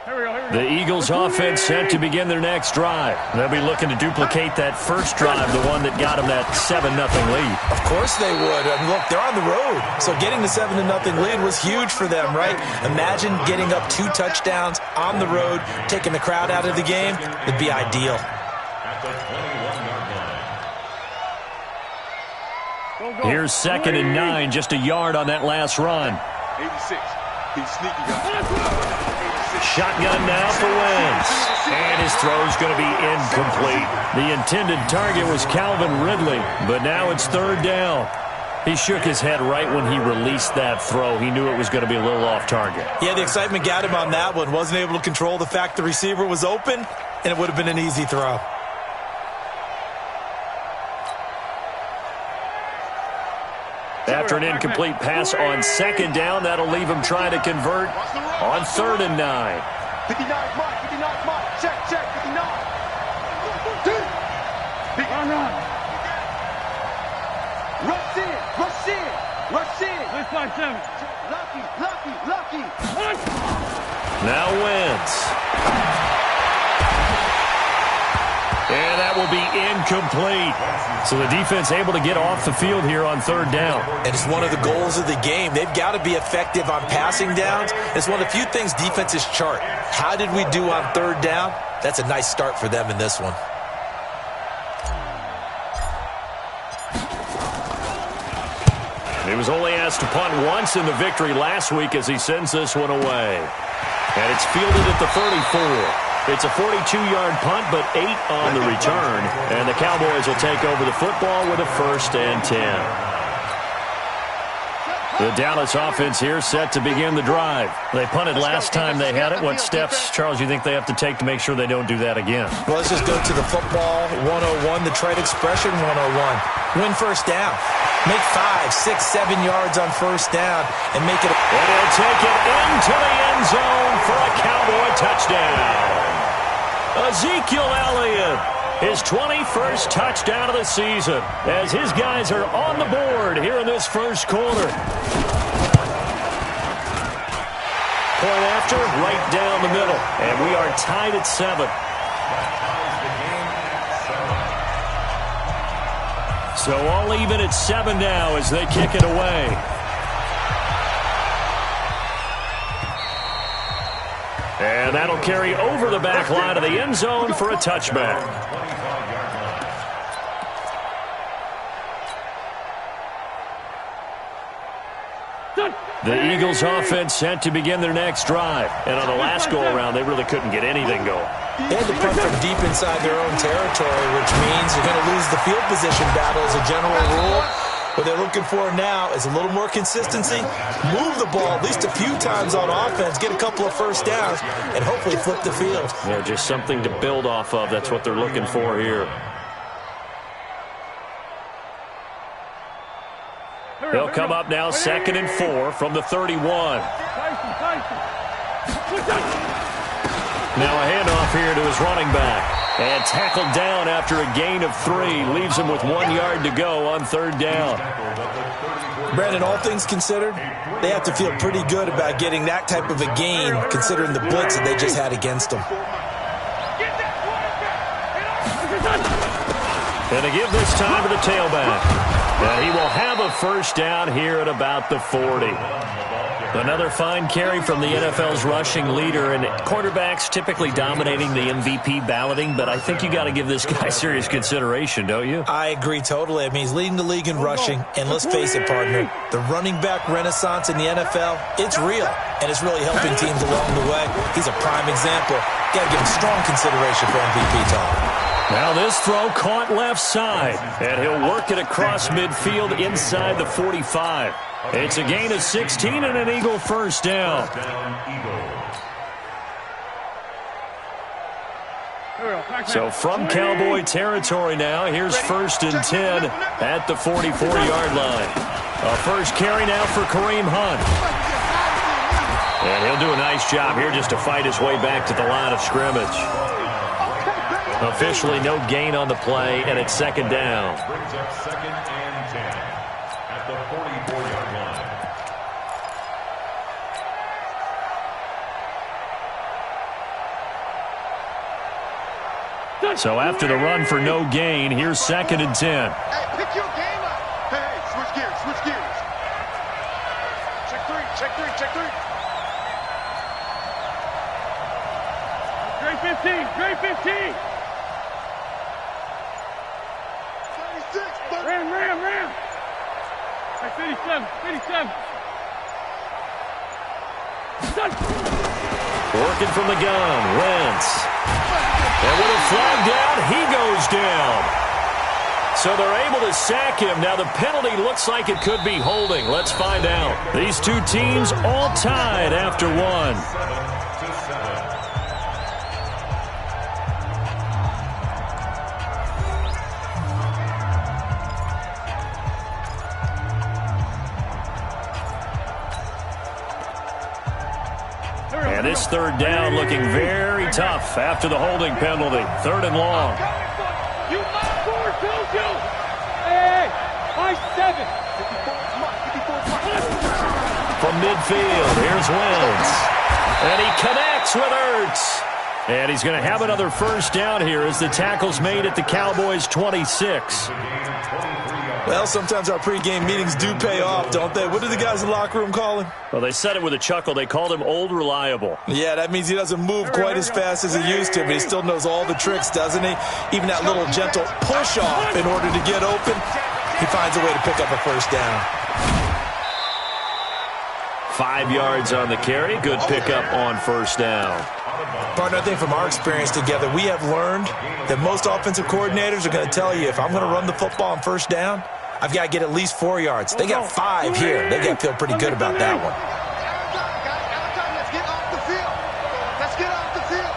The Eagles offense set to begin their next drive. They'll be looking to duplicate that first drive, the one that got them that 7-0 lead. Of course they would. I mean, look, they're on the road. So getting the 7-0 lead was huge for them, right? Imagine getting up 2 touchdowns on the road, taking the crowd out of the game. It'd be ideal. Here's 2nd and 9, just a yard on that last run. 86. He's sneaky, guys. Shotgun now for Wentz. And his throw's going to be incomplete. The intended target was Calvin Ridley, but now it's 3rd down. He shook his head right when he released that throw. He knew it was going to be a little off target. Yeah, the excitement got him on that one. Wasn't able to control the fact the receiver was open, and it would have been an easy throw. After an incomplete pass on 2nd down, that'll leave him trying to convert on 3rd and 9. 59 mark, 59 mark. Check, 59. Run. Rush in. Let's find 7. Lucky. Now Wentz. And that will be incomplete. So the defense able to get off the field here on 3rd down. And it's one of the goals of the game. They've got to be effective on passing downs. It's one of the few things defenses chart. How did we do on 3rd down? That's a nice start for them in this one. He was only asked to punt once in the victory last week as he sends this one away. And it's fielded at the 34. It's a 42-yard punt, but 8 on the return. And the Cowboys will take over the football with a 1st and 10. The Dallas offense here set to begin the drive. They punted last time they had it. What steps, Charles, you think they have to take to make sure they don't do that again? Well, let's just go to the football 101, the trade expression 101. Win 1st down. Make 5, 6, 7 yards on 1st down and make it. And he'll take it into the end zone for a Cowboy touchdown. Ezekiel Elliott, his 21st touchdown of the season, as his guys are on the board here in this first quarter. Point after, right down the middle, and we are tied at 7. So all even at 7 now as they kick it away. And that'll carry over the back line of the end zone for a touchback. The Eagles offense set to begin their next drive. And on the last go-around, they really couldn't get anything going. They had to punt from deep inside their own territory, which means you're going to lose the field position battle as a general rule. What they're looking for now is a little more consistency, move the ball at least a few times on offense, get a couple of 1st downs, and hopefully flip the field. Yeah, just something to build off of. That's what they're looking for here. They'll come up now 2nd and 4 from the 31. Now a handoff here to his running back. And tackled down after a gain of 3. Leaves him with 1 yard to go on 3rd down. Brandon, all things considered, they have to feel pretty good about getting that type of a gain considering the blitz that they just had against them. And they give this time to the tailback. And he will have a 1st down here at about the 40. Another fine carry from the NFL's rushing leader, and quarterbacks typically dominating the MVP balloting, but I think you got to give this guy serious consideration, don't you? I agree totally. I mean, he's leading the league in rushing, and let's face it, partner, the running back renaissance in the NFL, it's real, and it's really helping teams along the way. He's a prime example. Got to give him strong consideration for MVP talk. Now this throw caught left side, and he'll work it across midfield inside the 45. It's a gain of 16 and an Eagle 1st down. So from Cowboy territory now, here's 1st and 10 at the 44-yard line. A first carry now for Kareem Hunt. And he'll do a nice job here just to fight his way back to the line of scrimmage. Officially no gain on the play, and it's 2nd down. Brings up 2nd and 10 at the 44-yard line. So after the run for no gain, here's 2nd and 10. Hey, pick your game up. Hey, switch gears, switch gears. Check three, check three, check three. Grade 15, grade 15. 36, buddy. Ram. Hey, 57, 57. Working from the gun, Wentz. And with a flag down, he goes down. So they're able to sack him. Now the penalty looks like it could be holding. Let's find out. These two teams all tied after one. And this 3rd down looking very tough after the holding penalty. 3rd and long. You might score, don't you? Hey, 5-7. From midfield, here's Wentz. And he connects with Ertz. And he's going to have another 1st down here as the tackle's made at the Cowboys' 26. Well, sometimes our pregame meetings do pay off, don't they? What do the guys in the locker room call him? Well, they said it with a chuckle. They called him Old Reliable. Yeah, that means he doesn't move quite as fast as he used to, but he still knows all the tricks, doesn't he? Even that little gentle push-off in order to get open, he finds a way to pick up a 1st down. 5 yards on the carry. Good pickup on 1st down. Partner, I think from our experience together, we have learned that most offensive coordinators are going to tell you, if I'm going to run the football on 1st down, I've got to get at least 4 yards. They got 5 here. They got to feel pretty good about that one. Let's get off the field. Let's get off the field.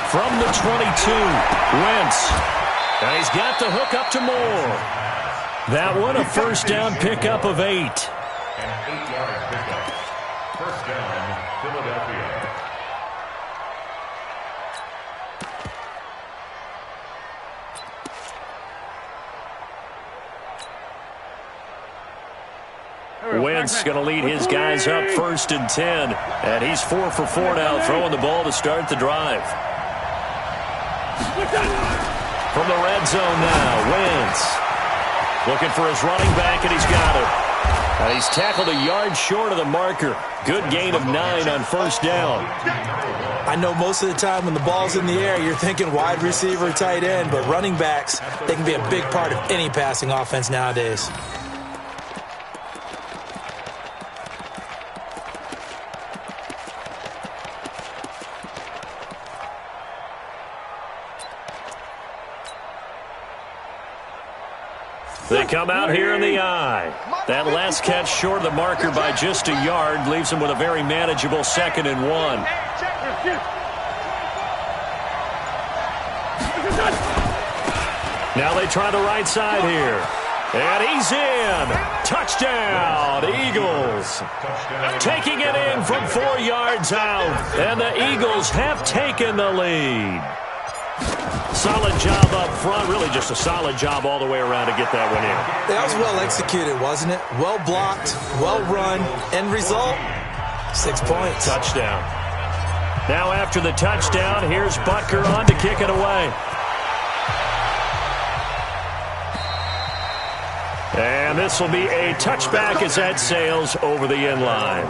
From the 22, Wentz. And he's got the hook up to Moore. That one, a 1st down pickup of 8. An 8-yard pickup. 1st down, Philadelphia. Wentz going to lead his guys up 1st and 10. And he's 4 for 4 now, throwing the ball to start the drive. From the red zone now, Wentz. Looking for his running back, and he's got him. And he's tackled a yard short of the marker. Good gain of 9 on 1st down. I know most of the time when the ball's in the air, you're thinking wide receiver, tight end, but running backs, they can be a big part of any passing offense nowadays. They come out here in the eye. That last catch short of the marker by just a yard leaves them with a very manageable 2nd and 1. Now they try the right side here. And he's in. Touchdown, Eagles. Taking it in from 4 yards out. And the Eagles have taken the lead. Solid job up front. Really just a solid job all the way around to get that one in. That was well executed, wasn't it? Well blocked, well run. End result, 6 points. Touchdown. Now after the touchdown, here's Butker on to kick it away. And this will be a touchback as that sails over the end line.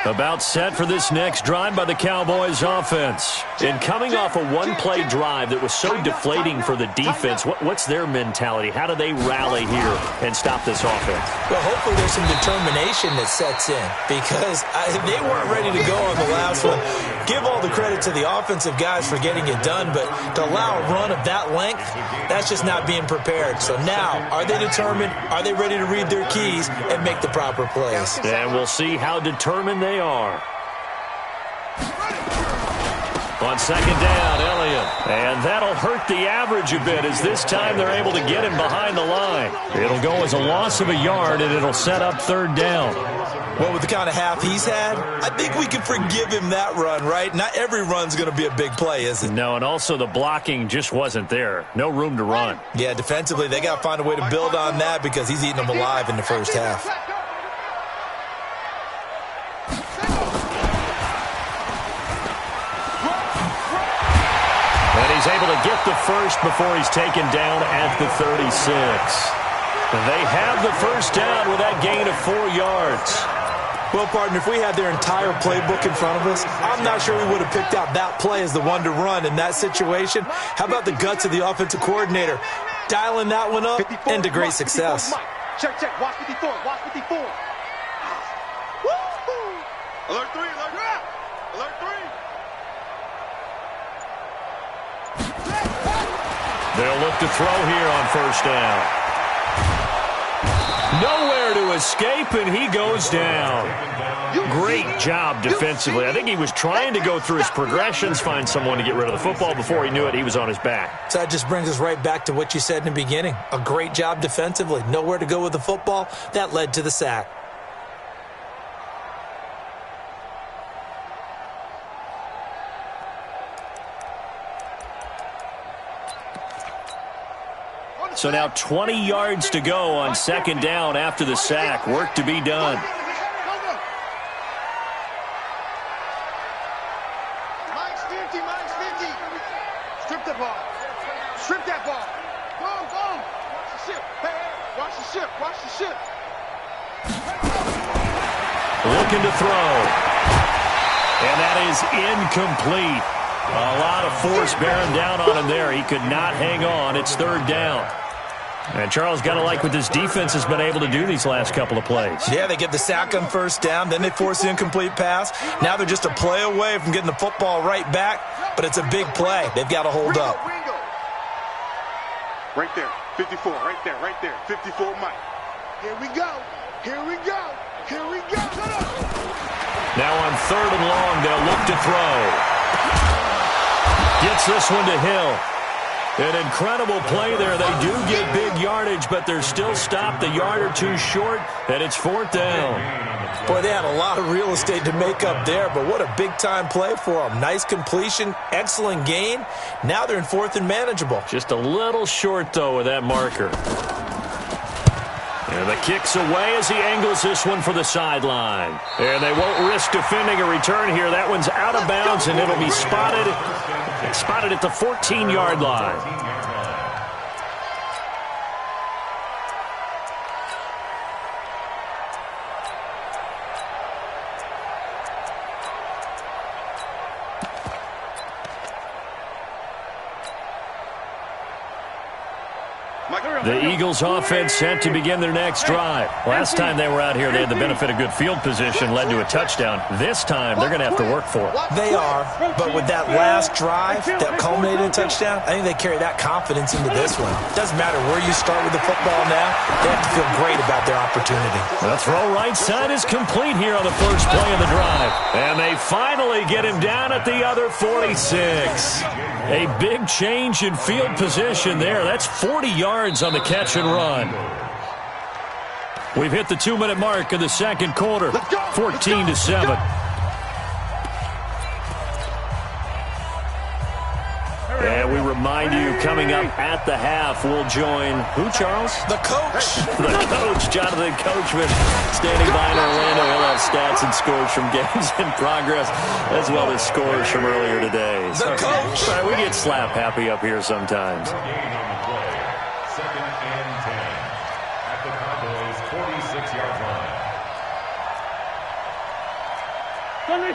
About set for this next drive by the Cowboys offense. And coming off a one-play drive that was so deflating for the defense, what's their mentality? How do they rally here and stop this offense? Well, hopefully there's some determination that sets in because they weren't ready to go on the last one. Give all the credit to the offensive guys for getting it done, but to allow a run of that length, that's just not being prepared. So now, are they determined? Are they ready to read their keys and make the proper plays? And we'll see how determined they are. On 2nd down, Elliott. And that'll hurt the average a bit as this time they're able to get him behind the line. It'll go as a loss of a yard, and it'll set up 3rd down. Well, with the kind of half he's had, I think we can forgive him that run, right? Not every run's going to be a big play, is it? No, and also the blocking just wasn't there. No room to run. Yeah, defensively, they got to find a way to build on that because he's eating them alive in the first half. And he's able to get the first before he's taken down at the 36. They have the first down with that gain of 4 yards. Well, partner, if we had their entire playbook in front of us, I'm not sure we would have picked out that play as the one to run in that situation. How about the guts of the offensive coordinator dialing that one up into great success? Check, check. Watch 54. Watch 54. Woo-hoo. Alert 3. Alert 3. Alert 3. They'll look to throw here on first down. Nowhere to escape, and he goes down. Great job defensively. I think he was trying to go through his progressions, find someone to get rid of the football. Before he knew it, he was on his back. So that just brings us right back to what you said in the beginning. A great job defensively. Nowhere to go with the football. That led to the sack. So now 20 yards to go on second down after the sack. Work to be done. Minus 50, minus 50. Strip the ball. Strip that ball. Boom, boom. Watch the ship. Hey, hey, watch the ship. Watch the ship. Looking to throw. And that is incomplete. A lot of force bearing down on him there. He could not hang on. It's third down. And Charles, got to like what this defense has been able to do these last couple of plays. Yeah, they get the sack on first down, then they force the incomplete pass. Now they're just a play away from getting the football right back, but it's a big play. They've got to hold up. Right there, 54, right there, 54 Mike. Here we go, here we go, here we go. Now on third and long, they'll look to throw. Gets this one to Hill. An incredible play there. They do get big yardage, but they're still stopped a yard or two short, and it's fourth down. Boy, they had a lot of real estate to make up there, but what a big-time play for them. Nice completion, excellent gain. Now they're in fourth and manageable. Just a little short, though, with that marker. And the kick's away as he angles this one for the sideline. And they won't risk defending a return here. That one's out of bounds, and it'll be spotted at the 14-yard line. The Eagles offense set to begin their next drive. Last time they were out here, they had the benefit of good field position, led to a touchdown. This time, they're going to have to work for it. They are, but with that last drive that culminated in a touchdown, I think they carry that confidence into this one. Doesn't matter where you start with the football now, they have to feel great about their opportunity. The throw right side is complete here on the first play of the drive. And they finally get him down at the other 46. A big change in field position there. That's 40 yards on the catch and run. We've hit the 2-minute mark in the second quarter. 14-7. And we remind you, coming up at the half, we'll join who, Charles? The coach. The coach, Jonathan Coachman, standing by in Orlando. He'll have stats and scores from games in progress, as well as scores from earlier today. The coach. All right, we get slap happy up here sometimes. Second and 10 at the Cowboys' 46-yard line.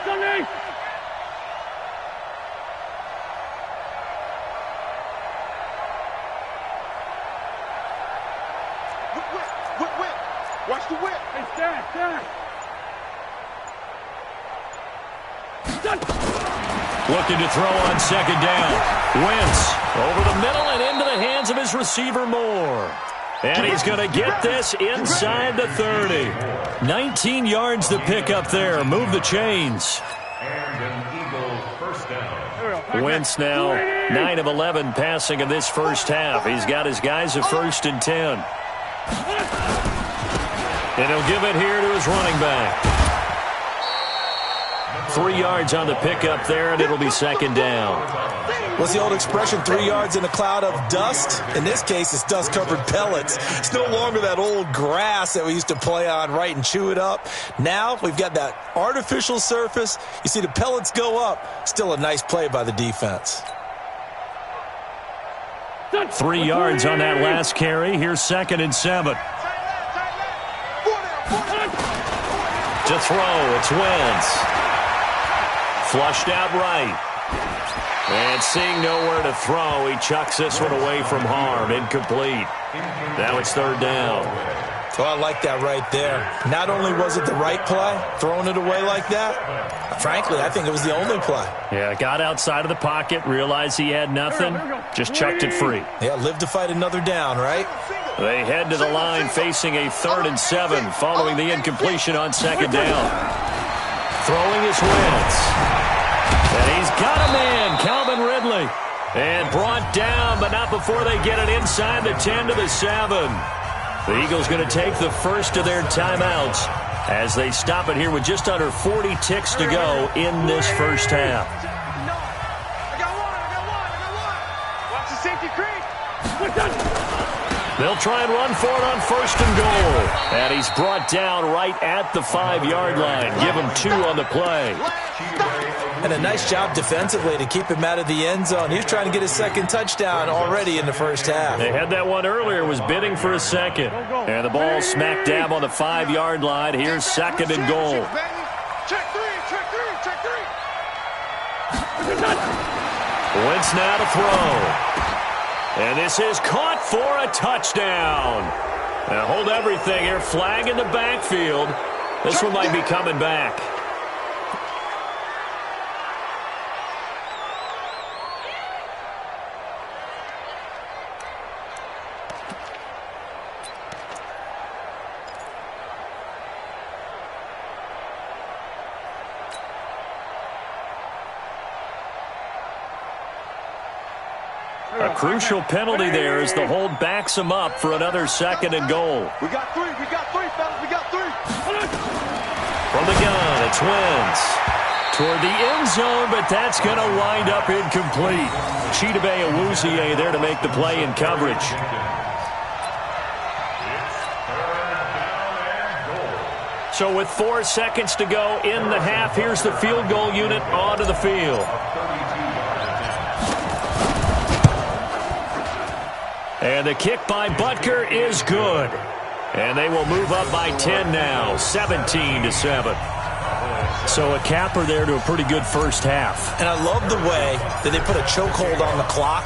Sunday! Whip. Watch the whip. Hey, stand. Looking to throw on second down. Wentz over the middle and into the hands of his receiver Moore. And he's going to get this inside the 30. 19 yards to pick up there. Move the chains. And an Eagle first down. Wentz now 9 of 11 passing in this first half. He's got his guys at 1st and 10. And he'll give it here to his running back. 3 yards on the pickup there, and it'll be second down. What's the old expression, 3 yards in a cloud of dust? In this case, it's dust-covered pellets. It's no longer that old grass that we used to play on, right, and chew it up. Now we've got that artificial surface. You see the pellets go up. Still a nice play by the defense. 3 yards on that last carry. Here's 2nd and 7. To throw, it's Wentz. Flushed out right. And seeing nowhere to throw, he chucks this one away from harm. Incomplete. Now it's 3rd down. So I like that right there. Not only was it the right play, throwing it away like that, frankly, I think it was the only play. Yeah, got outside of the pocket, realized he had nothing, just chucked it free. Yeah, live to fight another down, right? They head to the line facing a 3rd and 7 following the incompletion on 2nd down. Throwing is Wentz. And he's got a man, Calvin Ridley. And brought down, but not before they get it inside the 10 to the 7. The Eagles going to take the first of their timeouts as they stop it here with just under 40 ticks to go in this first half. I got one. Watch the safety creep. They'll try and run for it on 1st and goal. And he's brought down right at the 5-yard line. Give him 2 on the play. And a nice job defensively to keep him out of the end zone. He was trying to get his 2nd touchdown already in the first half. They had that one earlier, was bidding for a 2nd. And the ball smack dab on the 5-yard line. Here's 2nd and goal. Check three. Wentz now to throw. And this is caught for a touchdown. Now hold everything here. Flag in the backfield. This one might be coming back. A crucial penalty there as the hold backs him up for another 2nd and goal. We got three, fellas. We got 3. From the gun, it's Wentz. Toward the end zone, but that's going to wind up incomplete. Chidobe Awuzie there to make the play in coverage. So with 4 seconds to go in the half, here's the field goal unit onto the field. And the kick by Butker is good. And they will move up by 10 now, 17-7. So a capper there to a pretty good first half. And I love the way that they put a chokehold on the clock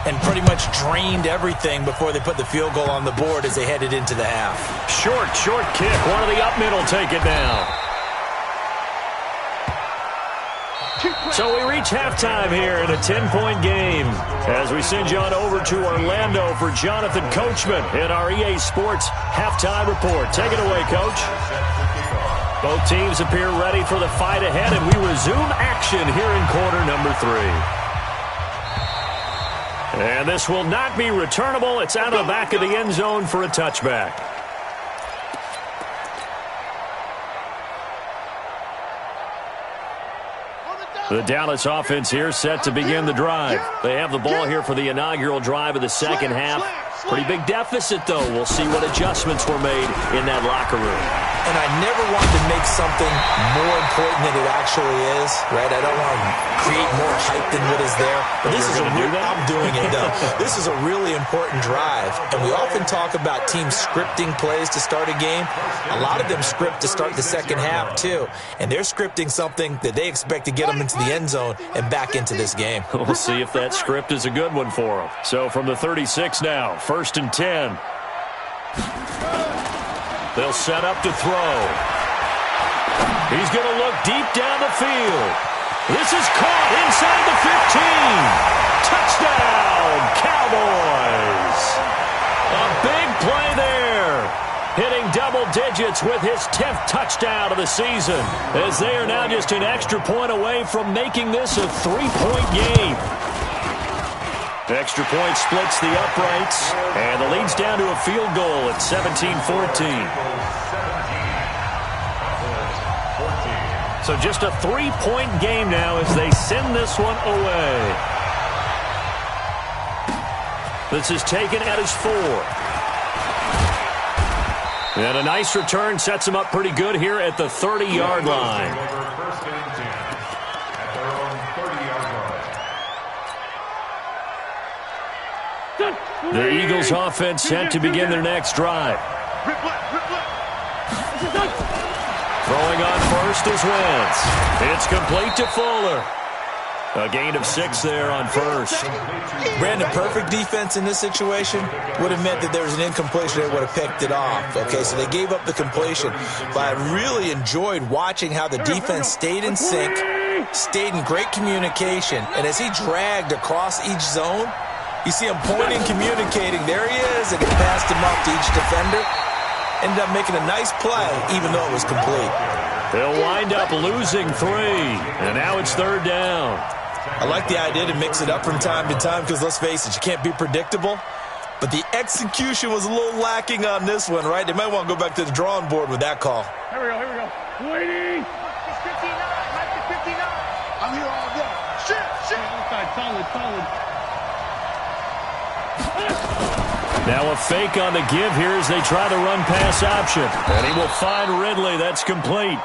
and pretty much drained everything before they put the field goal on the board as they headed into the half. Short kick. One of the up middle take it now. So we reach halftime here in a 10-point game as we send you on over to Orlando for Jonathan Coachman in our EA Sports Halftime Report. Take it away, Coach. Both teams appear ready for the fight ahead, and we resume action here in quarter number 3. And this will not be returnable. It's out of the back of the end zone for a touchback. The Dallas offense here set to begin the drive. They have the ball here for the inaugural drive of the second half. Pretty big deficit, though. We'll see what adjustments were made in that locker room. And I never want to make something more important than it actually is, right? I don't want to create more hype than what is there. But this is I'm doing it, though. This is a really important drive. And we often talk about teams scripting plays to start a game. A lot of them script to start the second half, too. And they're scripting something that they expect to get them into the end zone and back into this game. We'll see if that script is a good one for them. So from the 36 now, 1st and 10. They'll set up to throw. He's going to look deep down the field. This is caught inside the 15. Touchdown, Cowboys. A big play there. Hitting double digits with his 10th touchdown of the season, as they are now just an extra point away from making this a 3-point game. Extra point splits the uprights, and the lead's down to a field goal at 17-14. So just a 3-point game now as they send this one away. This is taken at his 4. And a nice return sets him up pretty good here at the 30-yard line. The Eagles offense set to begin their next drive. Throwing on first is Wentz. It's complete to Fuller. A gain of 6 there on first. Brandon, perfect defense in this situation would have meant that there was an incompletion that would have picked it off. Okay, so they gave up the completion. But I really enjoyed watching how the defense stayed in sync, stayed in great communication, and as he dragged across each zone, you see him pointing, communicating. There he is, and he passed him off to each defender. Ended up making a nice play, even though it was complete. They'll wind up losing 3, and now it's 3rd down. I like the idea to mix it up from time to time because, let's face it, you can't be predictable. But the execution was a little lacking on this one, right? They might want to go back to the drawing board with that call. Here we go. Waiting. It's 59. Mike is 59. I'm here all day. Shit. Solid. Now a fake on the give here as they try the run-pass option. And he will find Ridley. That's complete.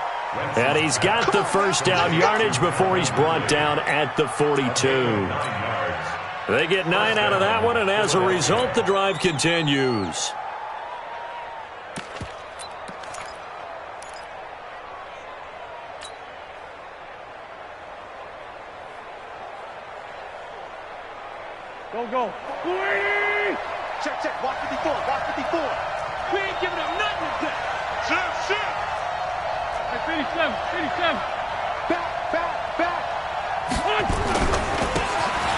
And he's got the first down yardage before he's brought down at the 42. They get 9 out of that one, and as a result, the drive continues. Go. Waiting. Check. Watch 54. We ain't giving him nothing today. Shit. 87. Back.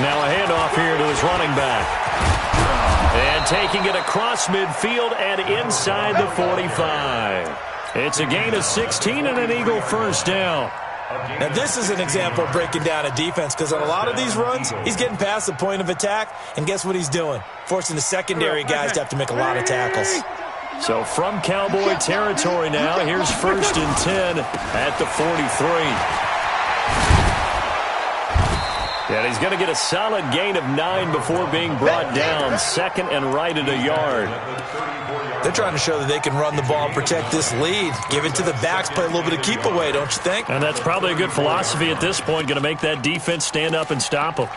Now a handoff here to his running back. And taking it across midfield and inside the 45. It's a gain of 16 and an Eagle first down. Now, this is an example of breaking down a defense because on a lot of these runs, he's getting past the point of attack, and guess what he's doing? Forcing the secondary guys to have to make a lot of tackles. So from Cowboy territory now, here's 1st and 10 at the 43. And he's going to get a solid gain of 9 before being brought down. 2nd and right at a yard. They're trying to show that they can run the ball and protect this lead. Give it to the backs, play a little bit of keep away, don't you think? And that's probably a good philosophy at this point, going to make that defense stand up and stop them.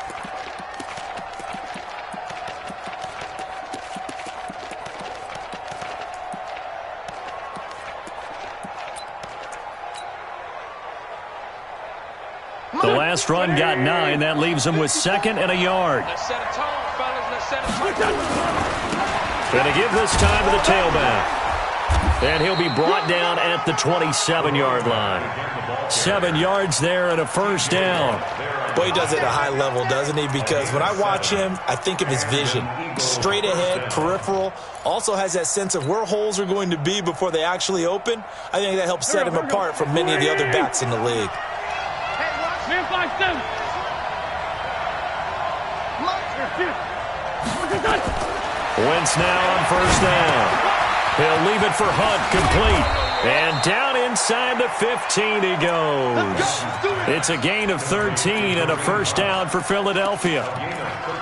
The last run got 9. That leaves him with 2nd and a yard. Let's set a tone, fellas. Let's set a tone. Going to give this time to the tailback. And he'll be brought down at the 27-yard line. 7 yards there and a first down. Boy, he does it at a high level, doesn't he? Because when I watch him, I think of his vision. Straight ahead, peripheral. Also has that sense of where holes are going to be before they actually open. I think that helps set him apart from many of the other backs in the league. Man 5-7. Wentz now on first down. He'll leave it for Hunt, complete. And down inside the 15 he goes. It's a gain of 13 and a first down for Philadelphia.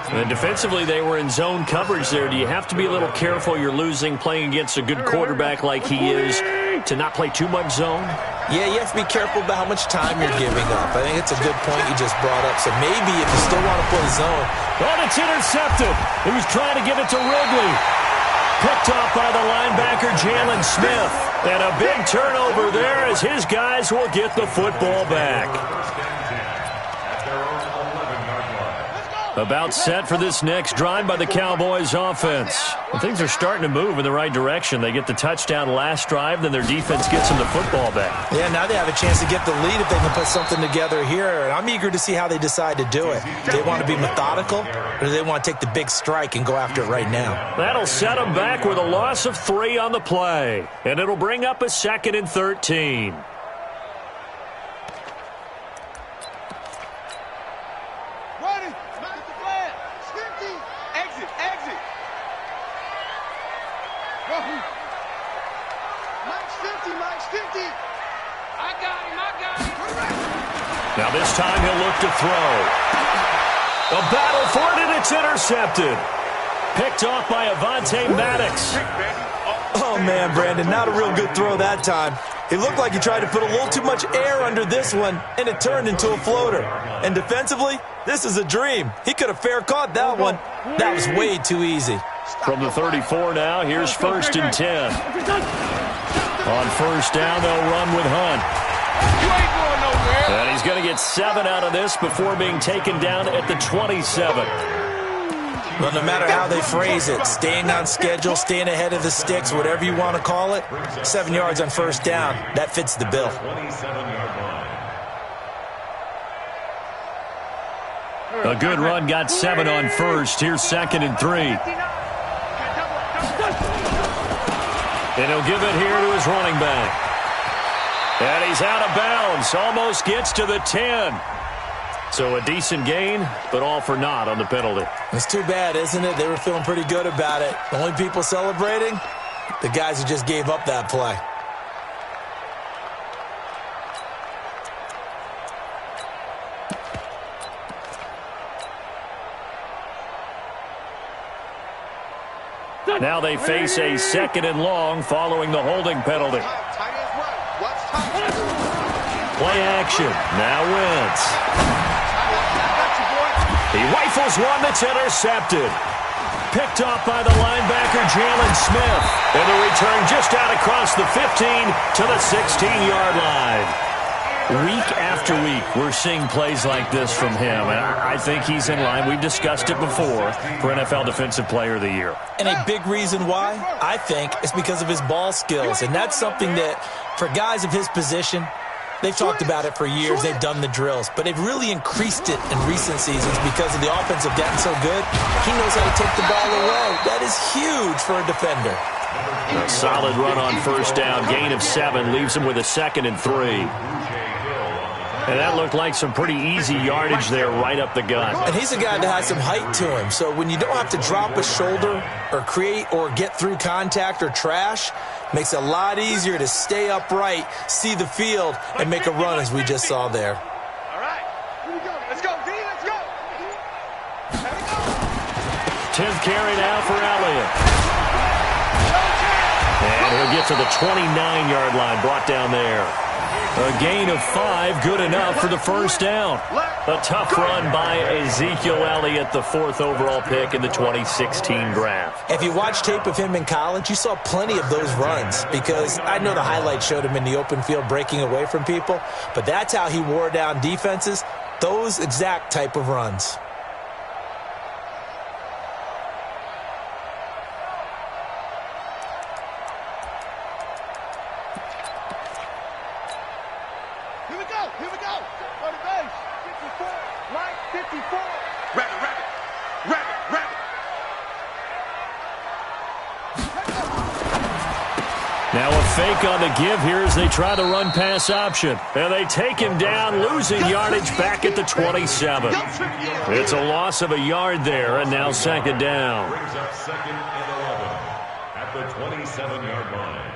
And defensively, they were in zone coverage there. Do you have to be a little careful? You're losing playing against a good quarterback like he is to not play too much zone? Yeah, you have to be careful about how much time you're giving up. I think it's a good point you just brought up. So maybe if you still want to play zone. But it's intercepted. He was trying to get it to Ridley. Picked off by the linebacker, Jalen Smith. And a big turnover there as his guys will get the football back. About set for this next drive by the Cowboys offense. And things are starting to move in the right direction. They get the touchdown last drive, then their defense gets them the football back. Yeah, now they have a chance to get the lead if they can put something together here. And I'm eager to see how they decide to do it. Do they want to be methodical, or do they want to take the big strike and go after it right now? That'll set them back with a loss of 3 on the play. And it'll bring up a 2nd and 13. Ready. Back to the flag. 50. Mike's 50, Mike's 50. I got him. Now this time he'll look to throw. A battle for it, and it's intercepted. Picked off by Avonte Maddox. Oh, man, Brandon, not a real good throw that time. It looked like he tried to put a little too much air under this one, and it turned into a floater. And defensively, this is a dream. He could have fair caught that one. That was way too easy. From the 34 now, here's 1st and 10. On 1st down, they'll run with Hunt. You ain't going nowhere. And he's going to get 7 out of this before being taken down at the 27. Well, no matter how they phrase it, staying on schedule, staying ahead of the sticks, whatever you want to call it, 7 yards on 1st down, that fits the bill. 27-yard line. A good run got 7 on 1st. Here's 2nd and 3. And he'll give it here to his running back. And he's out of bounds. Almost gets to the 10. So a decent gain, but all for naught on the penalty. It's too bad, isn't it? They were feeling pretty good about it. The only people celebrating, the guys who just gave up that play. Now they face a 2nd and long following the holding penalty. Tight ends run. Watch tight. Play action. Now Wentz. He rifles one that's intercepted. Picked off by the linebacker, Jalen Smith. And the return just out across the 15 to the 16-yard line. Week after week, we're seeing plays like this from him. And I think he's in line. We've discussed it before for NFL Defensive Player of the Year. And a big reason why, I think, is because of his ball skills. And that's something that, for guys of his position, they've talked about it for years. They've done the drills. But they've really increased it in recent seasons because of the offense have gotten so good. He knows how to take the ball away. That is huge for a defender. A solid run on 1st down. Gain of 7 leaves him with a 2nd and 3. And that looked like some pretty easy yardage there right up the gut. And he's a guy that has some height to him. So when you don't have to drop a shoulder or create or get through contact or trash, makes it a lot easier to stay upright, see the field, and make a run as we just saw there. All right. Here we go. Let's go, D. Let's go. 10th carry now for Elliott. And he'll get to the 29-yard line, brought down there. A gain of 5, good enough for the 1st down. A tough run by Ezekiel Elliott, the 4th overall pick in the 2016 draft. If you watch tape of him in college, you saw plenty of those runs because I know the highlights showed him in the open field breaking away from people, but that's how he wore down defenses, those exact type of runs. Here we go. Go to base. 54. Right, 54. Rabbit. Now a fake on the give here as they try to run pass option. And they take him down, losing yardage back at the 27. It's a loss of a yard there, and now 2nd down. Brings up 2nd and 11 at the 27-yard line.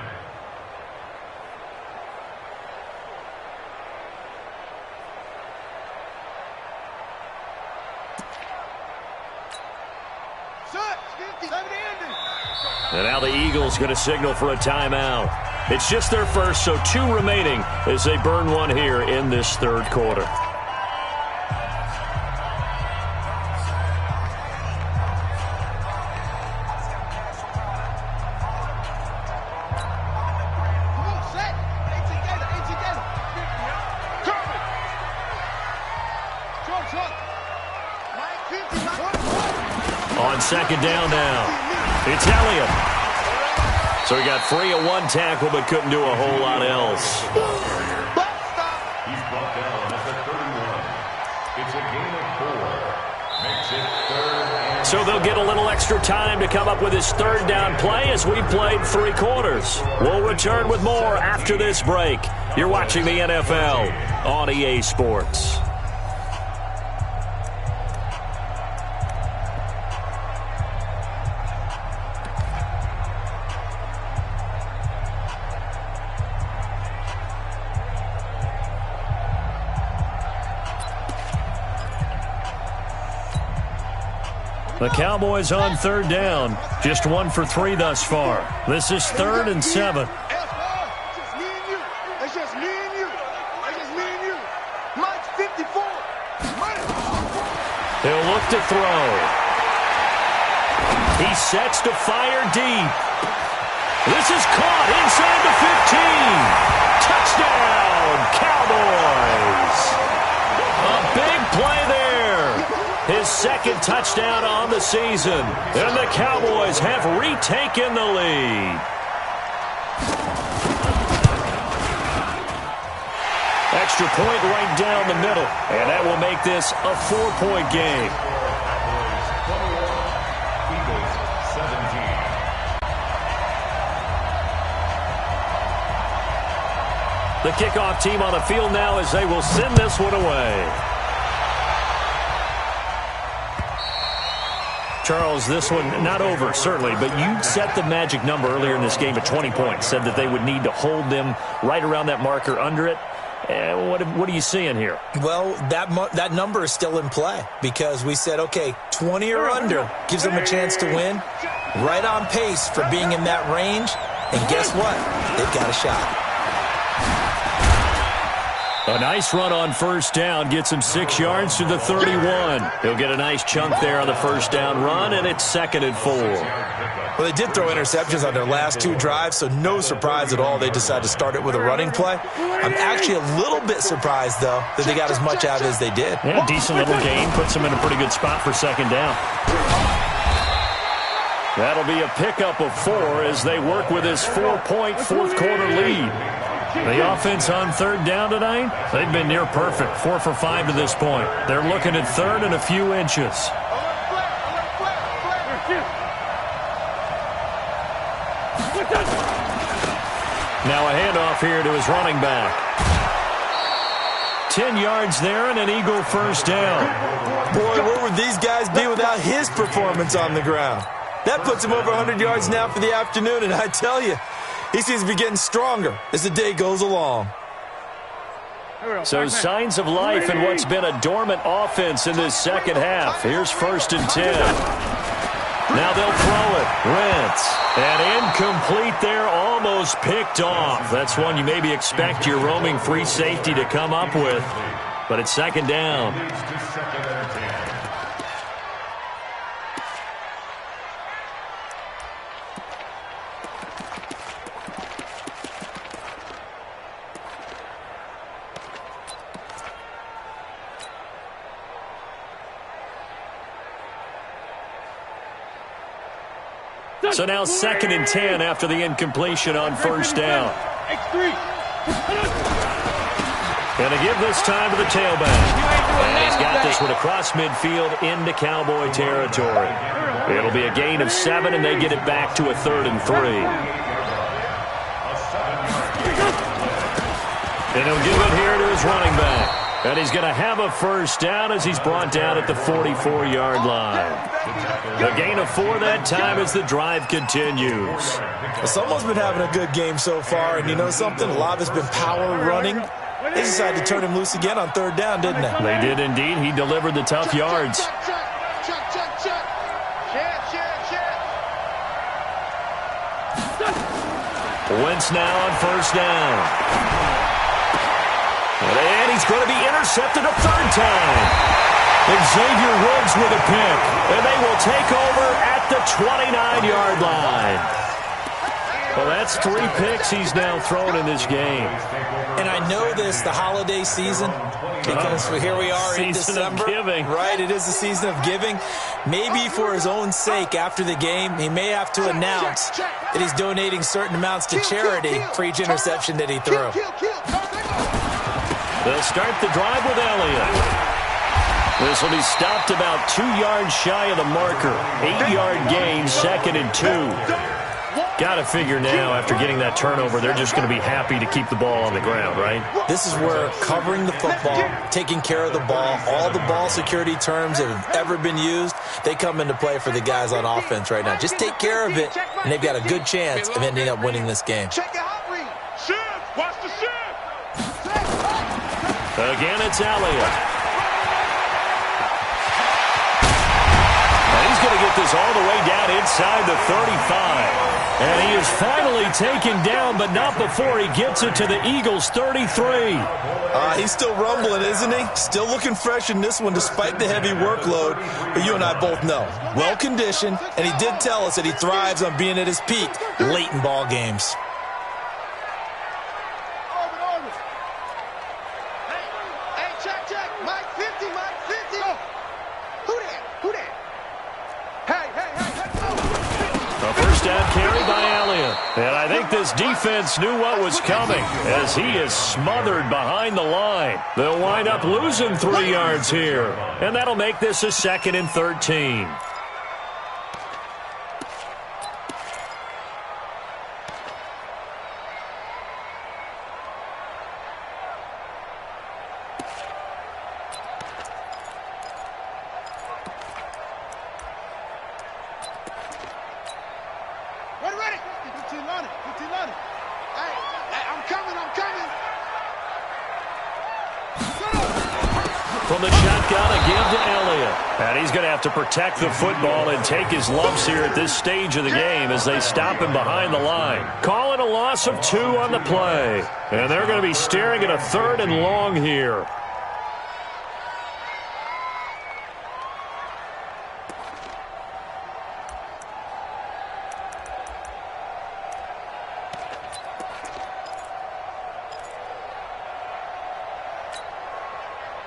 And now the Eagles going to signal for a timeout. It's just their first, so 2 remaining as they burn one here in this 3rd quarter. On 2nd down now. It's Elliott. So he got free of 1 tackle, but couldn't do a whole lot else. He's brought down at the 31. It's a gain of 4. Makes it 3rd and So they'll get a little extra time to come up with his 3rd down play as we played 3 quarters. We'll return with more after this break. You're watching the NFL on EA Sports. The Cowboys on third down. Just 1 for 3 thus far. This is 3rd and 7. It's just me and you. It's just me and you. It's just me and you. Mike's 54. He'll look to throw. He sets to fire deep. This is caught inside the 15. Touchdown, Cowboys. A big play there. His 2nd touchdown on the season. And the Cowboys have retaken the lead. Extra point right down the middle. And that will make this a 4-point game. Eagles 17. The kickoff team on the field now as they will send this one away. Charles, this one not over, certainly, but you set the magic number earlier in this game at 20 points, said that they would need to hold them right around that marker under it. What are you seeing here? Well, that number is still in play because we said, okay, 20 or under gives them a chance to win. Right on pace for being in that range. And guess what? They've got a shot. A nice run on first down gets him 6 yards to the 31. He'll get a nice chunk there on the first down run, and it's 2nd and 4. Well, they did throw interceptions on their last 2 drives, so no surprise at all they decided to start it with a running play. I'm actually a little bit surprised, though, that they got as much out as they did. Yeah, decent little gain. Puts them in a pretty good spot for 2nd down. That'll be a pickup of 4 as they work with his 4-point fourth-quarter lead. The offense on third down tonight, they've been near perfect, 4 for 5 to this point. They're looking at 3rd and a few inches. Now a handoff here to his running back. 10 yards there and an Eagle first down. Boy, where would these guys be without his performance on the ground? That puts him over 100 yards now for the afternoon, and I tell you, he seems to be getting stronger as the day goes along. So signs of life in what's been a dormant offense in this second half. Here's 1st and 10. Now they'll throw it. Wentz. And incomplete there, almost picked off. That's one you maybe expect your roaming free safety to come up with. But it's 2nd down. So now 2nd and 10 after the incompletion on first down. Going to give this time to the tailback. And he's got this one across midfield into Cowboy territory. It'll be a gain of 7, and they get it back to a 3rd and 3. And he'll give it here to his running back. And he's going to have a first down as he's brought down at the 44-yard line. The gain of 4 that time as the drive continues. Well, someone's been having a good game so far, and you know something? A lot of it's been power running. They decided to turn him loose again on 3rd down, didn't they? They did indeed. He delivered the tough yards. Wentz now on first down. And he's going to be intercepted a 3rd time. Xavier Woods with a pick. And they will take over at the 29-yard line. Well, that's 3 picks he's now thrown in this game. And I know this, the holiday season, because here we are in December. Season of giving. Right, it is the season of giving. Maybe for his own sake after the game, he may have to announce that he's donating certain amounts to charity for each interception that he threw. They'll start the drive with Elliott. This will be stopped about 2 yards shy of the marker. 8-yard gain, 2nd and 2. Got to figure now, after getting that turnover, they're just going to be happy to keep the ball on the ground, right? This is where covering the football, taking care of the ball, all the ball security terms that have ever been used, they come into play for the guys on offense right now. Just take care of it, and they've got a good chance of ending up winning this game. Watch the shift. Again, it's Elliott. he's going to get this all the way down inside the 35. And he is finally taken down, but not before he gets it to the Eagles' 33. He's still rumbling, isn't he? Still looking fresh in this one despite the heavy workload. But you and I both know, well-conditioned, and he did tell us that he thrives on being at his peak late in ball games. Hey, check. Mike 50, Mike 50. Oh. Who that? Hey. A first down carry by Elliott. And I think this defense knew what was coming as he is smothered behind the line. They'll wind up losing 3 yards here. And that'll make this a 2nd and 13. Ready. 15 on it. Hey, I'm coming. From the shotgun, a give to Elliott. And he's going to have to protect the football and take his lumps here at this stage of the game as they stop him behind the line. Calling a loss of 2 on the play. And they're going to be staring at a 3rd and long here.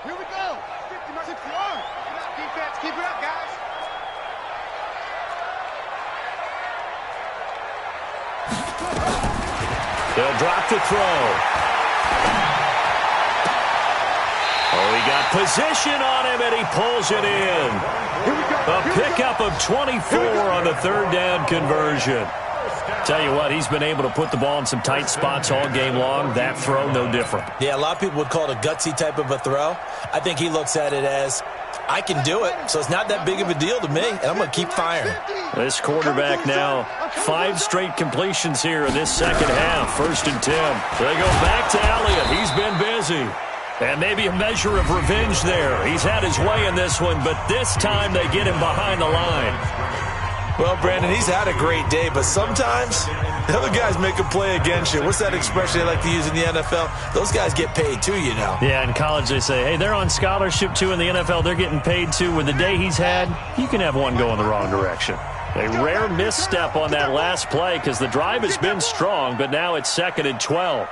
Here we go. 60 on. Defense, keep it up, guys. They'll drop the throw. Oh, he got position on him, and he pulls it in. A pickup of 24 on the 3rd down conversion. Tell you what, he's been able to put the ball in some tight spots all game long. That throw, no different. Yeah, a lot of people would call it a gutsy type of a throw. I think he looks at it as, I can do it, so it's not that big of a deal to me, and I'm going to keep firing. This quarterback now, 5 straight completions here in this second half. 1st and 10. They go back to Elliott. He's been busy. And maybe a measure of revenge there. He's had his way in this one, but this time they get him behind the line. Well, Brandon, he's had a great day, but sometimes the other guys make a play against you. What's that expression they like to use in the NFL? Those guys get paid too, you know. Yeah, in college they say, hey, they're on scholarship too. In the NFL, they're getting paid too. With the day he's had, you can have one go in the wrong direction. A rare misstep on that last play because the drive has been strong, but now it's 2nd and 12.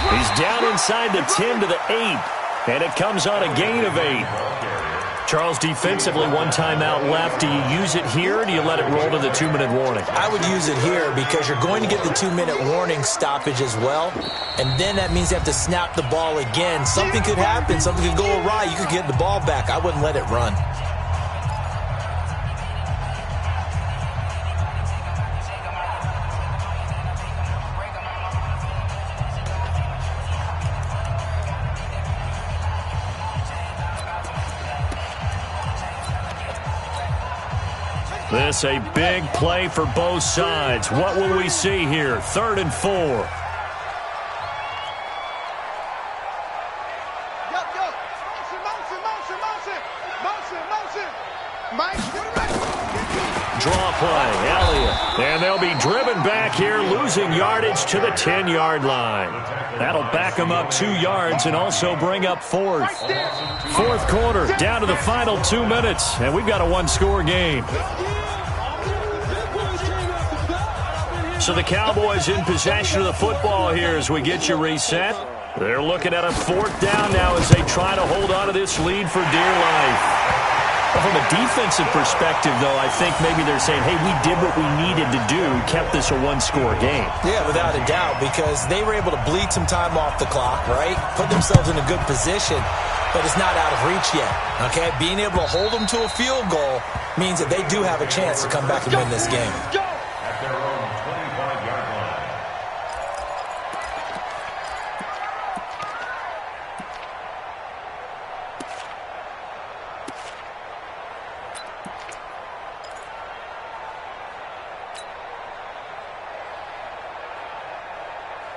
He's down inside the 10 to the 8, and it comes on a gain of 8. Charles, defensively, 1 timeout left. Do you use it here, or do you let it roll to the 2-minute warning? I would use it here because you're going to get the 2-minute warning stoppage as well, and then that means you have to snap the ball again. Something could happen. Something could go awry. You could get the ball back. I wouldn't let it run. This a big play for both sides. What will we see here? 3rd and 4. Draw play, Elliott. And they'll be driven back here, losing yardage to the 10-yard line. That'll back them up 2 yards and also bring up 4th. 4th quarter, down to the final 2 minutes, and we've got a 1-score game. So the Cowboys in possession of the football here as we get you reset. They're looking at a 4th down now as they try to hold on to this lead for dear life. From a defensive perspective, though, I think maybe they're saying, hey, we did what we needed to do, kept this a 1-score game. Yeah, without a doubt, because they were able to bleed some time off the clock, right? Put themselves in a good position, but it's not out of reach yet, okay? Being able to hold them to a field goal means that they do have a chance to come back and win this game. At their own 25-yard line.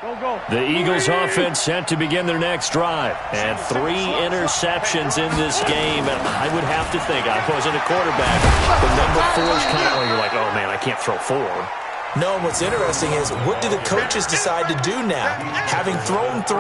Go, The Eagles offense set to begin their next drive. And 3 interceptions in this game. And I would have to think, I wasn't a quarterback, the number 4 is kind of where you're like, oh, man, I can't throw 4. No, and what's interesting is, what do the coaches decide to do now? Having thrown 3,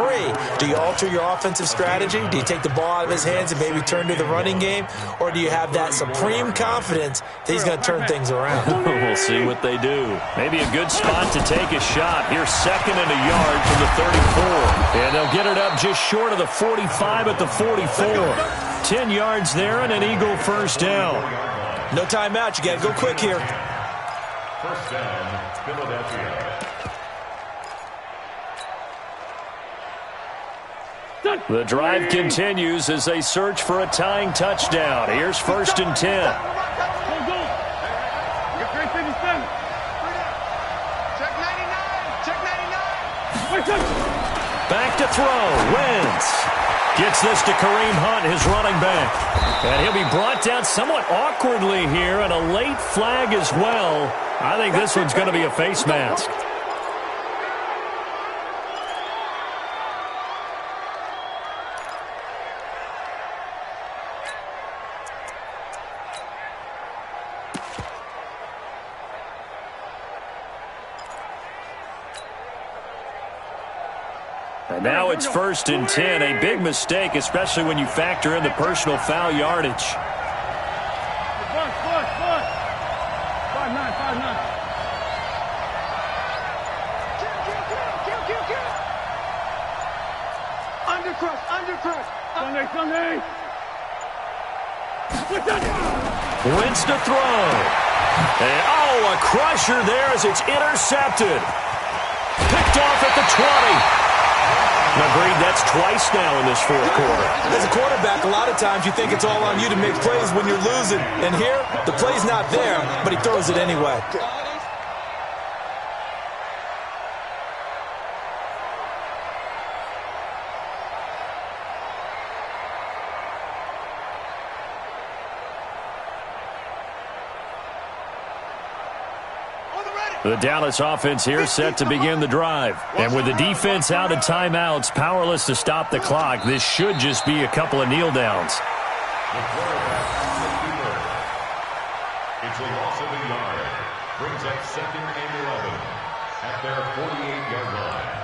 do you alter your offensive strategy? Do you take the ball out of his hands and maybe turn to the running game? Or do you have that supreme confidence that he's going to turn things around? We'll see what they do. Maybe a good spot to take a shot. Here's 2nd and a yard from the 34. And they'll get it up just short of the 45 at the 44. 10 yards there and an Eagle first down. No timeout. You got to go quick here. First down, Philadelphia. The drive continues as they search for a tying touchdown. Here's 1st and 10. Check 99. Check 99. Back to throw. Wentz gets this to Kareem Hunt, his running back. And he'll be brought down somewhat awkwardly here, and a late flag as well. I think this one's going to be a face mask. And now it's 1st and 10. A big mistake, especially when you factor in the personal foul yardage. Sunday. Wins to throw. And, oh, a crusher there as it's intercepted. Picked off at the 20. Agreed, that's twice now in this 4th quarter. As a quarterback, a lot of times you think it's all on you to make plays when you're losing. And here, the play's not there, but he throws it anyway. The Dallas offense here set to begin the drive. And with the defense out of timeouts, powerless to stop the clock, this should just be a couple of kneel downs. The quarterback, it's a loss of a yard. Brings up 2nd and 11 at their 48-yard line.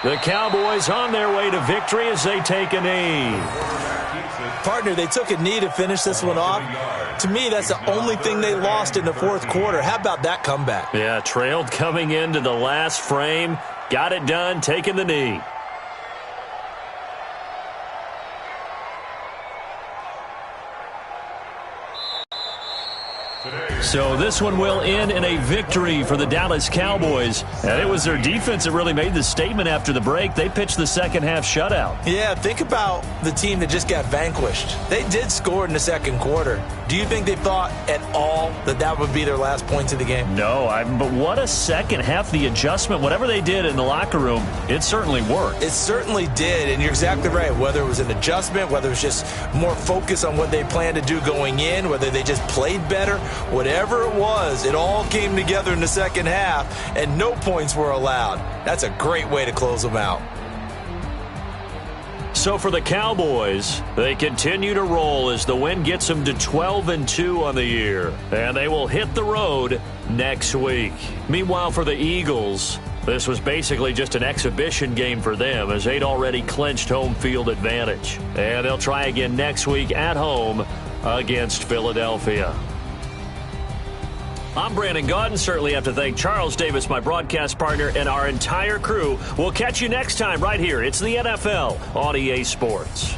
The Cowboys on their way to victory as they take a knee. Partner, they took a knee to finish this one off. To me, that's the only thing they lost in the 4th quarter. How about that comeback? Yeah, trailed coming into the last frame. Got it done, taking the knee. So this one will end in a victory for the Dallas Cowboys. And it was their defense that really made the statement after the break. They pitched the second half shutout. Yeah, think about the team that just got vanquished. They did score in the 2nd quarter. Do you think they thought at all that that would be their last points of the game? No, but what a second half. The adjustment, whatever they did in the locker room, it certainly worked. It certainly did, and you're exactly right. Whether it was an adjustment, whether it was just more focus on what they planned to do going in, whether they just played better, whatever it was, it all came together in the second half, and no points were allowed. That's a great way to close them out. So for the Cowboys, they continue to roll as the win gets them to 12-2 on the year. And they will hit the road next week. Meanwhile, for the Eagles, this was basically just an exhibition game for them as they'd already clinched home field advantage. And they'll try again next week at home against Philadelphia. I'm Brandon Gaudin. Certainly have to thank Charles Davis, my broadcast partner, and our entire crew. We'll catch you next time right here. It's the NFL on EA Sports.